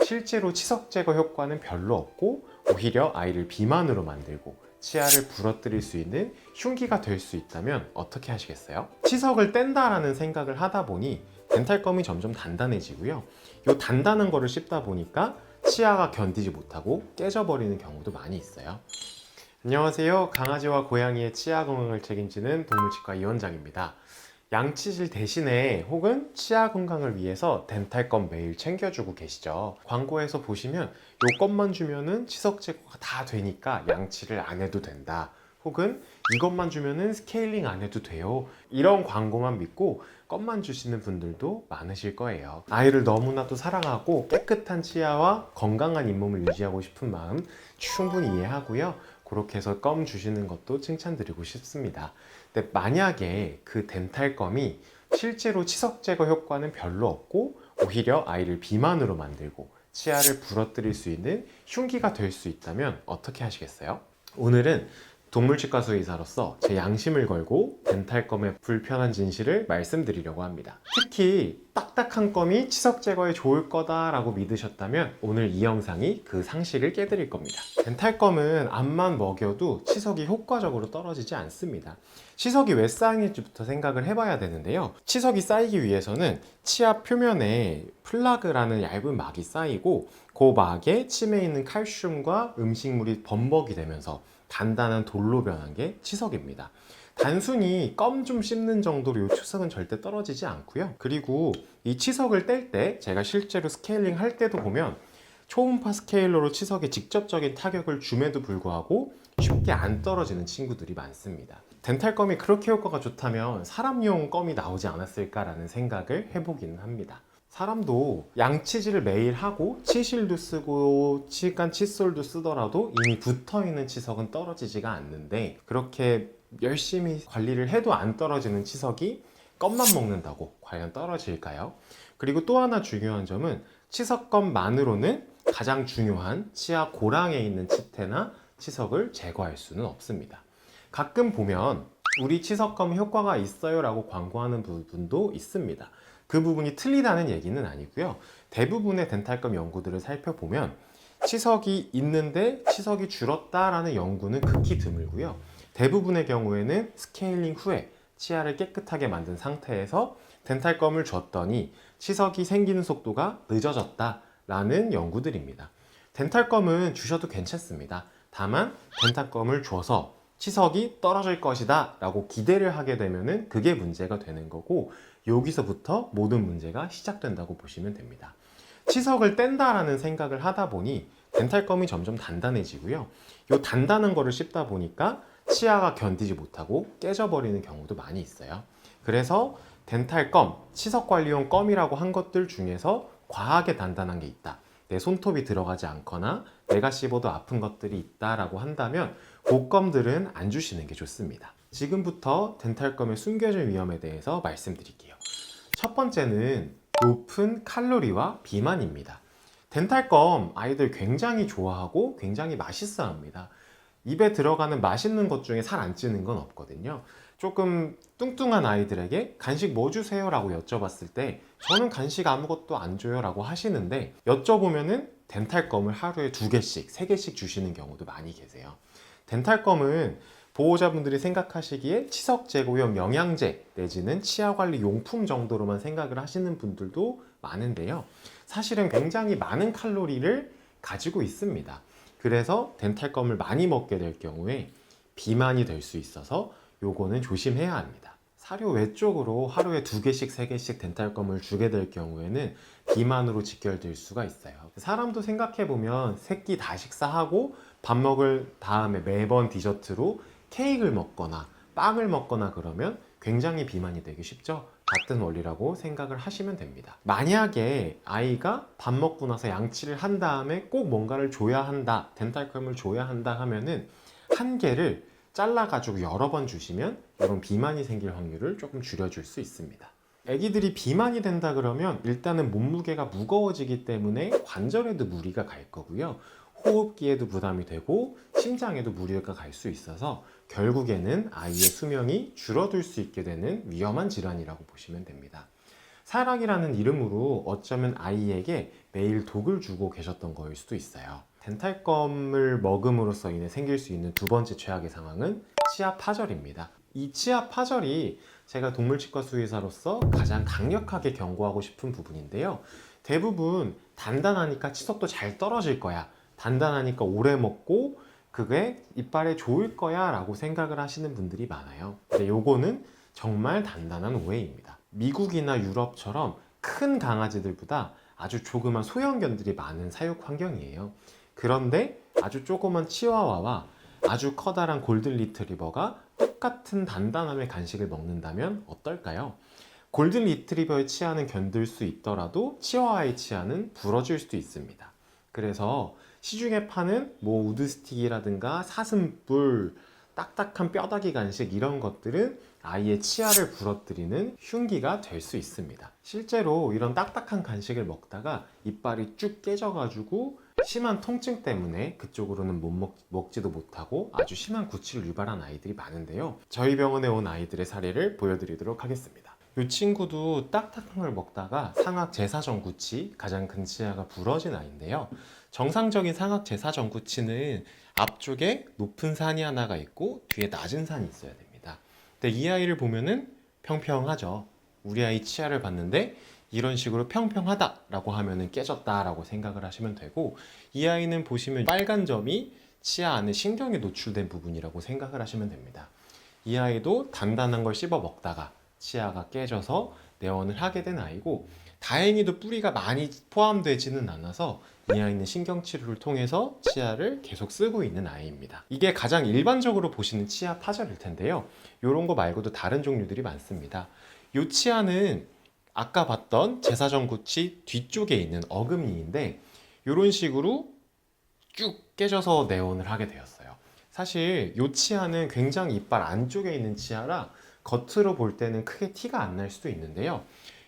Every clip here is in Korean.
실제로 치석 제거 효과는 별로 없고 오히려 아이를 비만으로 만들고 치아를 부러뜨릴 수 있는 흉기가 될 수 있다면 어떻게 하시겠어요? 치석을 뗀다라는 생각을 하다 보니 덴탈검이 점점 단단해지고요. 이 단단한 거를 씹다 보니까 치아가 견디지 못하고 깨져버리는 경우도 많이 있어요. 안녕하세요. 강아지와 고양이의 치아 건강을 책임지는 동물치과 이원장입니다. 양치질 대신에 혹은 치아 건강을 위해서 덴탈검 매일 챙겨주고 계시죠. 광고에서 보시면 요것만 주면은 치석 제거가 다 되니까 양치를 안 해도 된다, 혹은 이것만 주면은 스케일링 안 해도 돼요, 이런 광고만 믿고 껌만 주시는 분들도 많으실 거예요. 아이를 너무나도 사랑하고 깨끗한 치아와 건강한 잇몸을 유지하고 싶은 마음 충분히 이해하고요. 그렇게 해서 껌 주시는 것도 칭찬드리고 싶습니다. 근데 만약에 그 덴탈검이 실제로 치석 제거 효과는 별로 없고 오히려 아이를 비만으로 만들고 치아를 부러뜨릴 수 있는 흉기가 될 수 있다면 어떻게 하시겠어요? 오늘은 동물치과 수의사로서 제 양심을 걸고 덴탈검의 불편한 진실을 말씀드리려고 합니다. 특히 딱딱한 껌이 치석 제거에 좋을 거다라고 믿으셨다면 오늘 이 영상이 그 상식을 깨드릴 겁니다. 덴탈검은 암만 먹여도 치석이 효과적으로 떨어지지 않습니다. 치석이 왜 쌓이는지부터 생각을 해봐야 되는데요. 치석이 쌓이기 위해서는 치아 표면에 플라그라는 얇은 막이 쌓이고 그 막에 침에 있는 칼슘과 음식물이 범벅이 되면서 단단한 돌로 변한 게 치석입니다. 단순히 껌 좀 씹는 정도로 이 치석은 절대 떨어지지 않고요. 그리고 이 치석을 뗄 때 제가 실제로 스케일링 할 때도 보면 초음파 스케일러로 치석에 직접적인 타격을 줌에도 불구하고 쉽게 안 떨어지는 친구들이 많습니다. 덴탈검이 그렇게 효과가 좋다면 사람용 껌이 나오지 않았을까라는 생각을 해보기는 합니다. 사람도 양치질을 매일 하고 치실도 쓰고 치간 칫솔도 쓰더라도 이미 붙어있는 치석은 떨어지지가 않는데, 그렇게 열심히 관리를 해도 안 떨어지는 치석이 껌만 먹는다고 과연 떨어질까요? 그리고 또 하나 중요한 점은 치석껌만으로는 가장 중요한 치아 고랑에 있는 치태나 치석을 제거할 수는 없습니다. 가끔 보면 우리 치석검 효과가 있어요 라고 광고하는 부분도 있습니다. 그 부분이 틀리다는 얘기는 아니고요. 대부분의 덴탈검 연구들을 살펴보면 치석이 있는데 치석이 줄었다라는 연구는 극히 드물고요. 대부분의 경우에는 스케일링 후에 치아를 깨끗하게 만든 상태에서 덴탈검을 줬더니 치석이 생기는 속도가 늦어졌다라는 연구들입니다. 덴탈검은 주셔도 괜찮습니다. 다만 덴탈검을 줘서 치석이 떨어질 것이다 라고 기대를 하게 되면 그게 문제가 되는 거고, 여기서부터 모든 문제가 시작된다고 보시면 됩니다. 치석을 뗀다라는 생각을 하다 보니 덴탈검이 점점 단단해지고요. 이 단단한 거를 씹다 보니까 치아가 견디지 못하고 깨져버리는 경우도 많이 있어요. 그래서 덴탈검, 치석관리용 껌이라고 한 것들 중에서 과하게 단단한 게 있다, 내 손톱이 들어가지 않거나 내가 씹어도 아픈 것들이 있다라고 한다면 그 껌들은 안 주시는 게 좋습니다. 지금부터 덴탈검의 숨겨진 위험에 대해서 말씀드릴게요. 첫 번째는 높은 칼로리와 비만입니다. 덴탈검 아이들 굉장히 좋아하고 굉장히 맛있어 합니다. 입에 들어가는 맛있는 것 중에 살 안 찌는 건 없거든요. 조금 뚱뚱한 아이들에게 간식 뭐 주세요 라고 여쭤봤을 때 저는 간식 아무것도 안 줘요 라고 하시는데, 여쭤보면은 덴탈검을 하루에 2개씩, 3개씩 주시는 경우도 많이 계세요. 덴탈검은 보호자분들이 생각하시기에 치석 제거용 영양제 내지는 치아관리 용품 정도로만 생각을 하시는 분들도 많은데요. 사실은 굉장히 많은 칼로리를 가지고 있습니다. 그래서 덴탈검을 많이 먹게 될 경우에 비만이 될 수 있어서 요거는 조심해야 합니다. 사료 외쪽으로 하루에 2개씩, 3개씩 덴탈검을 주게 될 경우에는 비만으로 직결될 수가 있어요. 사람도 생각해보면 새끼 다 식사하고 밥 먹을 다음에 매번 디저트로 케이크를 먹거나 빵을 먹거나 그러면 굉장히 비만이 되기 쉽죠? 같은 원리라고 생각을 하시면 됩니다. 만약에 아이가 밥 먹고 나서 양치를 한 다음에 꼭 뭔가를 줘야 한다, 덴탈검을 줘야 한다 하면은 한 개를 잘라가지고 여러 번 주시면 이런 비만이 생길 확률을 조금 줄여줄 수 있습니다. 애기들이 비만이 된다 그러면 일단은 몸무게가 무거워지기 때문에 관절에도 무리가 갈 거고요. 호흡기에도 부담이 되고 심장에도 무리가 갈 수 있어서 결국에는 아이의 수명이 줄어들 수 있게 되는 위험한 질환이라고 보시면 됩니다. 사랑이라는 이름으로 어쩌면 아이에게 매일 독을 주고 계셨던 거일 수도 있어요. 덴탈검을 먹음으로써 인해 생길 수 있는 두 번째 최악의 상황은 치아 파절입니다. 이 치아 파절이 제가 동물치과 수의사로서 가장 강력하게 경고하고 싶은 부분인데요. 대부분 단단하니까 치석도 잘 떨어질 거야, 단단하니까 오래 먹고 그게 이빨에 좋을 거야 라고 생각을 하시는 분들이 많아요. 근데 요거는 정말 단단한 오해입니다. 미국이나 유럽처럼 큰 강아지들보다 아주 조그만 소형견들이 많은 사육 환경이에요. 그런데 아주 조그만 치와와와 아주 커다란 골든 리트리버가 똑같은 단단함의 간식을 먹는다면 어떨까요? 골든 리트리버의 치아는 견딜 수 있더라도 치와와의 치아는 부러질 수도 있습니다. 그래서 시중에 파는 뭐 우드스틱이라든가 사슴뿔, 딱딱한 뼈다귀 간식 이런 것들은 아이의 치아를 부러뜨리는 흉기가 될 수 있습니다. 실제로 이런 딱딱한 간식을 먹다가 이빨이 쭉 깨져가지고 심한 통증 때문에 그쪽으로는 먹지도 못하고 아주 심한 구취를 유발한 아이들이 많은데요. 저희 병원에 온 아이들의 사례를 보여드리도록 하겠습니다. 이 친구도 딱딱한 걸 먹다가 상악 제사정 구취, 가장 근 치아가 부러진 아이인데요. 정상적인 상악 제사정 구취는 앞쪽에 높은 산이 하나가 있고 뒤에 낮은 산이 있어야 됩니다. 근데 이 아이를 보면은 평평하죠. 우리 아이 치아를 봤는데 이런 식으로 평평하다 라고 하면은 깨졌다 라고 생각을 하시면 되고, 이 아이는 보시면 빨간 점이 치아 안에 신경이 노출된 부분이라고 생각을 하시면 됩니다. 이 아이도 단단한 걸 씹어 먹다가 치아가 깨져서 내원을 하게 된 아이고, 다행히도 뿌리가 많이 포함되지는 않아서 이 아이는 신경치료를 통해서 치아를 계속 쓰고 있는 아이입니다. 이게 가장 일반적으로 보시는 치아 파절일 텐데요. 이런 거 말고도 다른 종류들이 많습니다. 이 치아는 아까 봤던 제사정구치 뒤쪽에 있는 어금니인데 이런 식으로 쭉 깨져서 내원을 하게 되었어요. 사실 이 치아는 굉장히 이빨 안쪽에 있는 치아라 겉으로 볼 때는 크게 티가 안 날 수도 있는데요.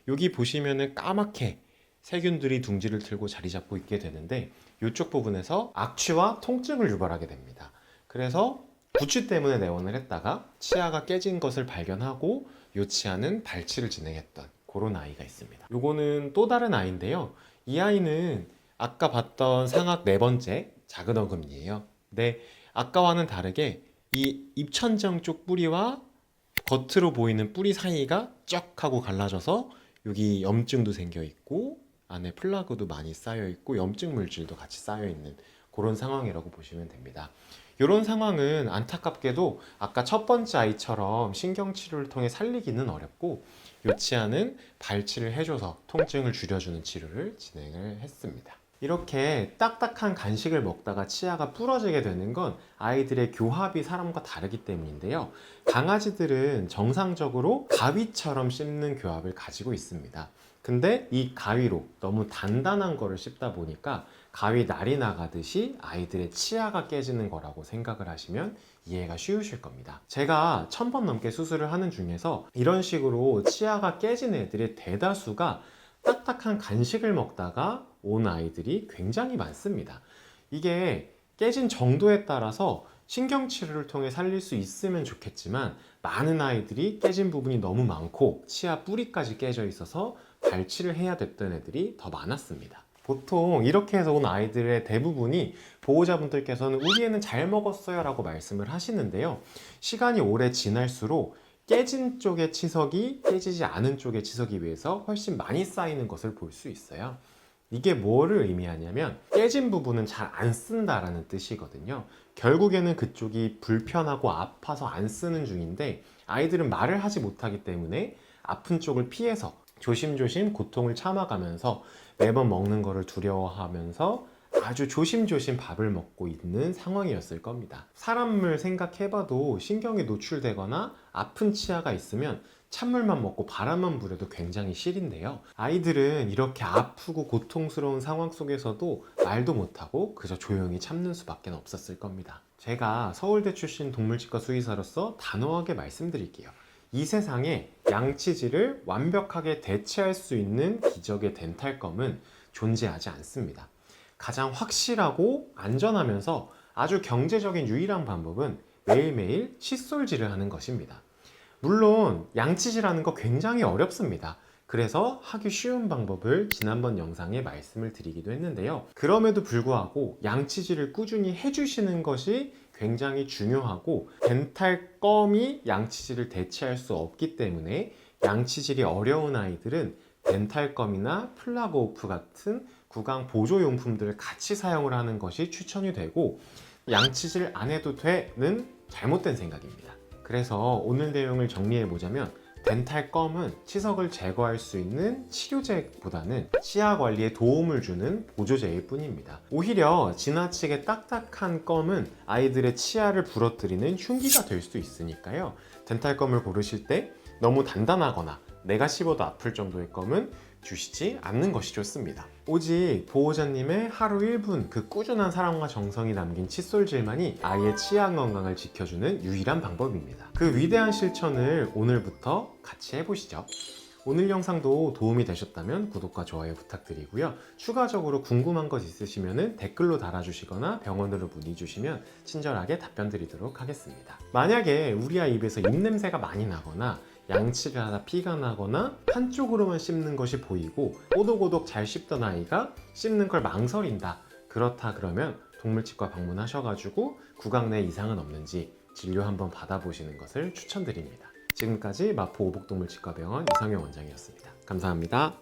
여기 보시면은 까맣게 세균들이 둥지를 틀고 자리 잡고 있게 되는데 이쪽 부분에서 악취와 통증을 유발하게 됩니다. 그래서 구취 때문에 내원을 했다가 치아가 깨진 것을 발견하고 이 치아는 발치를 진행했던 그런 아이가 있습니다. 요거는 또 다른 아이인데요. 이 아이는 아까 봤던 상악 네 번째 작은 어금니예요. 근데 아까와는 다르게 이 입천장 쪽 뿌리와 겉으로 보이는 뿌리 사이가 쩍 하고 갈라져서 여기 염증도 생겨 있고 안에 플라그도 많이 쌓여 있고 염증 물질도 같이 쌓여 있는 그런 상황이라고 보시면 됩니다. 이런 상황은 안타깝게도 아까 첫 번째 아이처럼 신경치료를 통해 살리기는 어렵고 이 치아는 발치를 해줘서 통증을 줄여주는 치료를 진행을 했습니다. 이렇게 딱딱한 간식을 먹다가 치아가 부러지게 되는 건 아이들의 교합이 사람과 다르기 때문인데요. 강아지들은 정상적으로 가위처럼 씹는 교합을 가지고 있습니다. 근데 이 가위로 너무 단단한 거를 씹다 보니까 가위 날이 나가듯이 아이들의 치아가 깨지는 거라고 생각을 하시면 이해가 쉬우실 겁니다. 제가 1000번 넘게 수술을 하는 중에서 이런 식으로 치아가 깨진 애들의 대다수가 딱딱한 간식을 먹다가 온 아이들이 굉장히 많습니다. 이게 깨진 정도에 따라서 신경치료를 통해 살릴 수 있으면 좋겠지만 많은 아이들이 깨진 부분이 너무 많고 치아 뿌리까지 깨져 있어서 발치를 해야 됐던 애들이 더 많았습니다. 보통 이렇게 해서 온 아이들의 대부분이 보호자분들께서는 우리 애는 잘 먹었어요 라고 말씀을 하시는데요. 시간이 오래 지날수록 깨진 쪽의 치석이 깨지지 않은 쪽의 치석에 비해서 훨씬 많이 쌓이는 것을 볼 수 있어요. 이게 뭐를 의미하냐면 깨진 부분은 잘 안 쓴다라는 뜻이거든요. 결국에는 그쪽이 불편하고 아파서 안 쓰는 중인데 아이들은 말을 하지 못하기 때문에 아픈 쪽을 피해서 조심조심 고통을 참아가면서 매번 먹는 거를 두려워하면서 아주 조심조심 밥을 먹고 있는 상황이었을 겁니다. 사람을 생각해봐도 신경이 노출되거나 아픈 치아가 있으면 찬물만 먹고 바람만 불어도 굉장히 시린데요. 아이들은 이렇게 아프고 고통스러운 상황 속에서도 말도 못하고 그저 조용히 참는 수밖에 없었을 겁니다. 제가 서울대 출신 동물치과 수의사로서 단호하게 말씀드릴게요. 이 세상에 양치질을 완벽하게 대체할 수 있는 기적의 덴탈검은 존재하지 않습니다. 가장 확실하고 안전하면서 아주 경제적인 유일한 방법은 매일매일 칫솔질을 하는 것입니다. 물론 양치질하는 거 굉장히 어렵습니다. 그래서 하기 쉬운 방법을 지난번 영상에 말씀을 드리기도 했는데요. 그럼에도 불구하고 양치질을 꾸준히 해주시는 것이 굉장히 중요하고, 덴탈검이 양치질을 대체할 수 없기 때문에 양치질이 어려운 아이들은 덴탈검이나 플라그오프 같은 구강 보조용품들을 같이 사용을 하는 것이 추천이 되고, 양치질 안 해도 돼는 잘못된 생각입니다. 그래서 오늘 내용을 정리해 보자면, 덴탈검은 치석을 제거할 수 있는 치료제보다는 치아 관리에 도움을 주는 보조제일 뿐입니다. 오히려 지나치게 딱딱한 껌은 아이들의 치아를 부러뜨리는 흉기가 될 수 있으니까요. 덴탈검을 고르실 때 너무 단단하거나 내가 씹어도 아플 정도의 껌은 주시지 않는 것이 좋습니다. 오직 보호자님의 하루 1분 그 꾸준한 사랑과 정성이 담긴 칫솔질만이 아이의 치아 건강을 지켜주는 유일한 방법입니다. 그 위대한 실천을 오늘부터 같이 해보시죠. 오늘 영상도 도움이 되셨다면 구독과 좋아요 부탁드리고요. 추가적으로 궁금한 것 있으시면 댓글로 달아주시거나 병원으로 문의 주시면 친절하게 답변 드리도록 하겠습니다. 만약에 우리 아이 입에서 입냄새가 많이 나거나 양치를 하다 피가 나거나 한쪽으로만 씹는 것이 보이고 오독오독 잘 씹던 아이가 씹는 걸 망설인다, 그렇다 그러면 동물치과 방문하셔가지고 구강 내 이상은 없는지 진료 한번 받아보시는 것을 추천드립니다. 지금까지 마포 오복동물치과병원 이상형 원장이었습니다. 감사합니다.